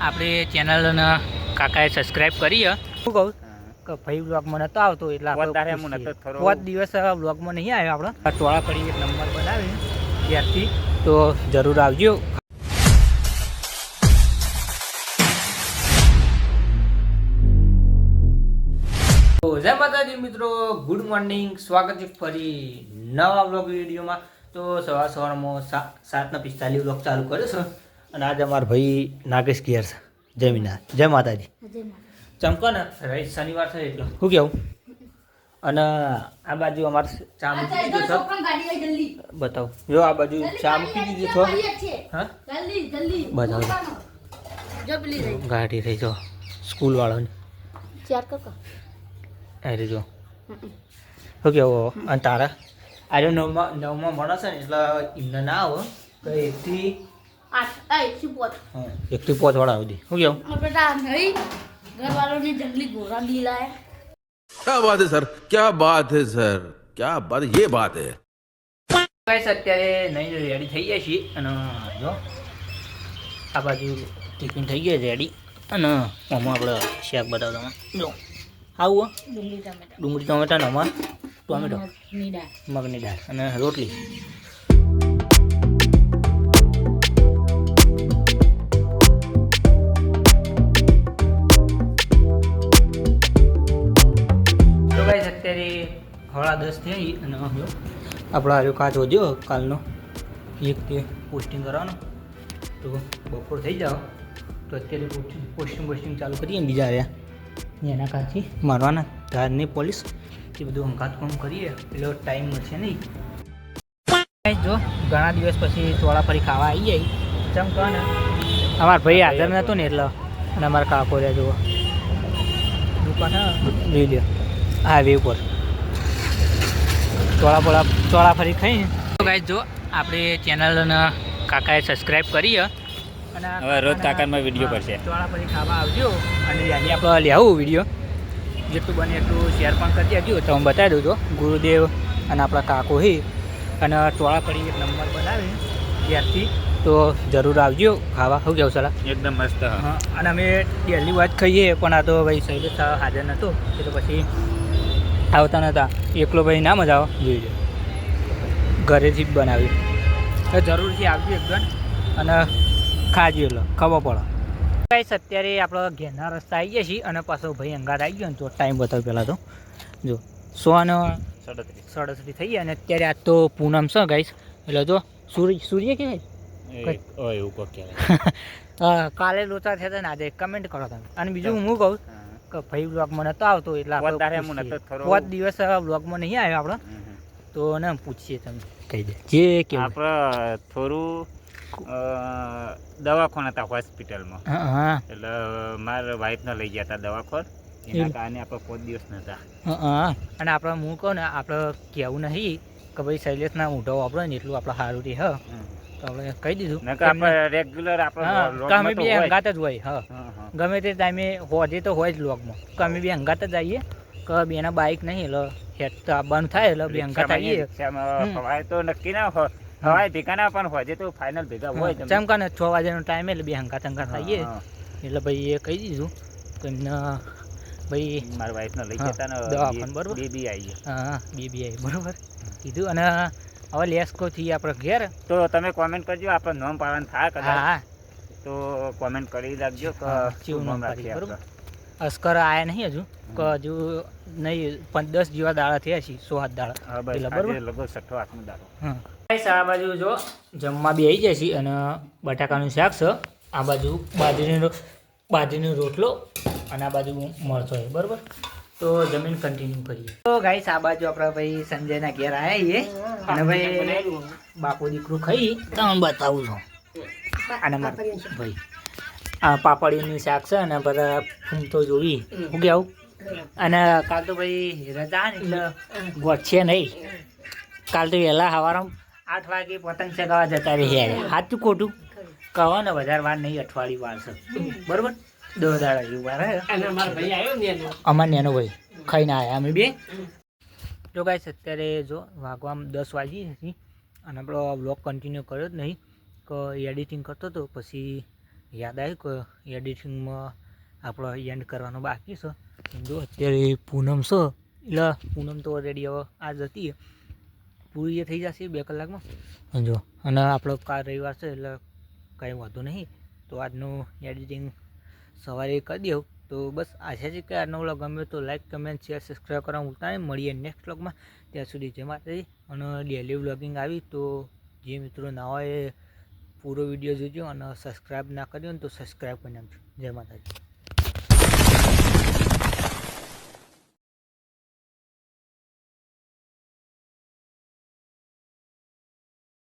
આપણે ચેનલને કાકાએ સબસ્ક્રાઈબ કરી શું કહું કે ભાઈ બ્લોગમાં નહોતો આવતો એટલે આપણે 5 દિવસ બ્લોગમાં નહીં આવ્યો. આપણે ટોળા પડી એક નંબર બનાવી ત્યારથી તો જરૂર આવજો. તો જય માતાજી મિત્રો, ગુડ મોર્નિંગ. સ્વાગત છે ફરી નવા બ્લોગ વિડીયોમાં. તો સવારમાં 7:45 બ્લોગ ચાલુ કર્યો છે અને આજે અમારા ભાઈ નાગેશ ઘેર છે. જય માતાજી. ચમકો ને રવિ શનિવાર છે એટલે શું કેવું. અને આ બાજુ અમારે ચા મૂકી દીધું છે. બતાવો જો આ બાજુ ચા મૂકી દીધું છે. હા બતાવો ગાડી રહી જો સ્કૂલ વાળાની અરે જો શું કેવું. અને તારા આજે નવમાં ભણે છે ને એટલે એમને ના આવો તો 1 થી 5 વાળા સુધી શું કેવું. क्या बात है सर, क्या बात है सर, क्या बात, ये बात है. ગાઈસ અત્યારે નહીં રેડી થઈ ગયા છીએ અને જો આ બાજુ ટિફિન થઈ ગયા રેડી. અને આમાં આપણે શાક બતાવતા જો આવું ડુંગળી ટમેટા ને આમાં ટોમેટો મગની દાળ અને રોટલી. અત્યારે 10:30 થઈ અને આપણો હાર્યો કાચ વધ્યો કાલનો એક તે પોસ્ટિંગ કરવાનો તો બપોર થઈ જાઓ તો અત્યારે પોસ્ટિંગ ચાલુ કરીએ. બીજા આવ્યા એના કાચથી મારવાના ધારની પોલીસ એ બધું હંકાત કામ કરીએ એટલે ટાઈમ મળશે નહીં. જો ઘણા દિવસ પછી ચોળા ફરી ખાવા આવી જાય ચમકો ને અમારા ભાઈ હાજર નહોતો ને એટલે અને અમારા કાકો રહ્યા જુઓ દુકાન જોઈ લ્યો હાઈવે ઉપર ચોળા ફરી ખાઈને. તો ગાઈસ જો આપણે ચેનલને કાકાએ સબસ્ક્રાઈબ કરી અને હવે રોજ કાકામાં વિડીયો કરશે. ચોળા ફરી ખાવા આવજો અને ત્યાંથી આપણે લેવું વિડીયો જેટલું બને એટલું શેર પણ કરી દેજો. તો હું બતાવી દઉં તો ગુરુદેવ અને આપણા કાકો હે અને ચોળા ફરી એક નંબર બનાવી ત્યારથી તો જરૂર આવજો ખાવા. શું કેવું સલા એકદમ મસ્ત. હા અને અમે ડેલી વાત ખાઈએ પણ આ તો ભાઈ શૈલેષ હાજર નહોતો એટલે પછી આવતા નહોતા એકલો ભાઈ ના મજા આવે જોઈ લો ઘરેથી જ બનાવ્યું. જરૂરથી આવજો એકદમ અને ખાજો એટલે ખબર પડે. ગાઈસ અત્યારે આપણે ઘેરના રસ્તા આવી ગયા છીએ અને પાછો ભાઈ અંગાત આવી ગયો ને તો ટાઈમ બતાવ પહેલાં તો જો 1:37 થઈ ગયા અને અત્યારે આજ તો પૂનમ છે ગાઈસ એટલે જો સૂર્ય કહેવાય એવું કહેવાય. કાલે લોચા થયા હતા ને આજે કમેન્ટ કરો તમે. અને બીજું હું કહું કે ભાઈ બ્લોગમાં નહોતો આવતો એટલે 5 દિવસ બ્લોગમાં નહીં આવ્યો આપણે તો ને પૂછીએ તમે કહી દે જે કે આપણે થોડું દવાખાના હતા હોસ્પિટલમાં. હા એટલે મારા વાઈફને લઈ ગયા હતા દવાખાન એના કારણે આપણે 5 દિવસ નહોતા. હા અને આપણે હું કહું ને આપણે કહેવું નહીં કે ભાઈ શૈલેષના મોઢો વાપરો ને એટલું આપણે સારું રહે. હા તો આપણે કહી દીધું આપણે રેગ્યુલર આપણે અમે બે હંગાત જ હોય. હા ગમે તે ટાઈમે હોજે તો હોય જ લોગમાં કે અમે બે હંગાત જ આવીએ કે બેના બાઇક નહીં એટલે હેડ તો આવવાનું થાય એટલે બે હંગાત આવીએ. હવાય તો નક્કી ના હોય હવાય ભેગા ના પણ હોજે તો ફાઇનલ ભેગા હોય ચમકા ને 6 વાગ્યાનો ટાઈમ એટલે બે હંગાત આવીએ એટલે ભાઈ એ કહી દીધું કે એમને ભાઈ મારા વાઈફને લઈ જતા ને દવાખાને બરોબર બેબી આવી. હા બેબી આવી બરોબર કીધું. અને હવે લેસ્કો છીએ આપણે ઘેર તો તમે કોમેન્ટ કરજો આપણે નામ પાડવાનું થાય કદાચ. હા તો કોમેન્ટ કરી રાખજો કે કેવું નામ રાખીએ બરોબર. અસ્કર આયા નહીં હજુ કે હજુ નહીં 10 જેવા દાડા થયા છે 107 દાડા એટલે બરોબર લગભગ 6-8 દાડો. હા આ બાજુ જો જમવા બી આવી જાય છે અને બટાકાનું શાક છે. આ બાજુ બાજરીનો રોટલો અને આ બાજુ મરચો છે બરોબર. તો જમીન કન્ટિન્યુ કરીએ. તો ગાઈસ આ બાજુ આપણા ભાઈ સંજયના ઘેર આવ્યા અને ભાઈ બાપુ દીકરું ખાઈ તમે બતાવું છું. અને ભાઈ આ પાપડીનું શાક છે અને બધા ફૂમતો જોઈ હું કે આવું. અને કાલ તો ભાઈ રજા ને એટલે ગોઠશે નહીં. કાલ તો વહેલા સવારમાં 8 વાગે પતંગ ચગાવવા જતા રહી સાચું ખોટું કહો ને વધારે વાર નહીં અઠવાડિયું વાર છે બરોબર. 10 દાડા જેવું વાર અમાર નેનો ભાઈ ખાઈને આવ્યા અમે બે. જો ગાઈસ અત્યારે જો વાગવામાં 10 વાગી હતી અને આપણો બ્લોગ કન્ટિન્યુ કર્યો જ નહીં કે એડિટિંગ કરતો હતો પછી યાદ આવ્યું કે એડિટિંગમાં આપણો એન્ડ કરવાનો બાકી છે. જો અત્યારે પૂનમ છે એટલે પૂનમ તો ઓલરેડી હવે આજ હતી પૂરી થઈ જશે 2 કલાકમાં. જો અને આપણો કાલ રવિવાર છે એટલે કંઈ વાંધો નહીં. તો આજનું એડિટિંગ સવારે કરી દઉં. તો બસ આશા છે કે આજનો વ્લોગ ગમ્યો તો લાઈક, કમેન્ટ, શેર, સબસ્ક્રાઈબ કરવાનું ભૂલતા નહીં. મળીએ નેક્સ્ટ વ્લોગમાં. ત્યાં સુધી જય માતાજી. અને ડેલી વ્લોગિંગ આવી તો જે મિત્રો ના હોય એ પૂરો વિડીયો જોજો અને સબસ્ક્રાઈબ ના કર્યો ને તો સબસ્ક્રાઈબ કરી નાખજો. જય માતાજી.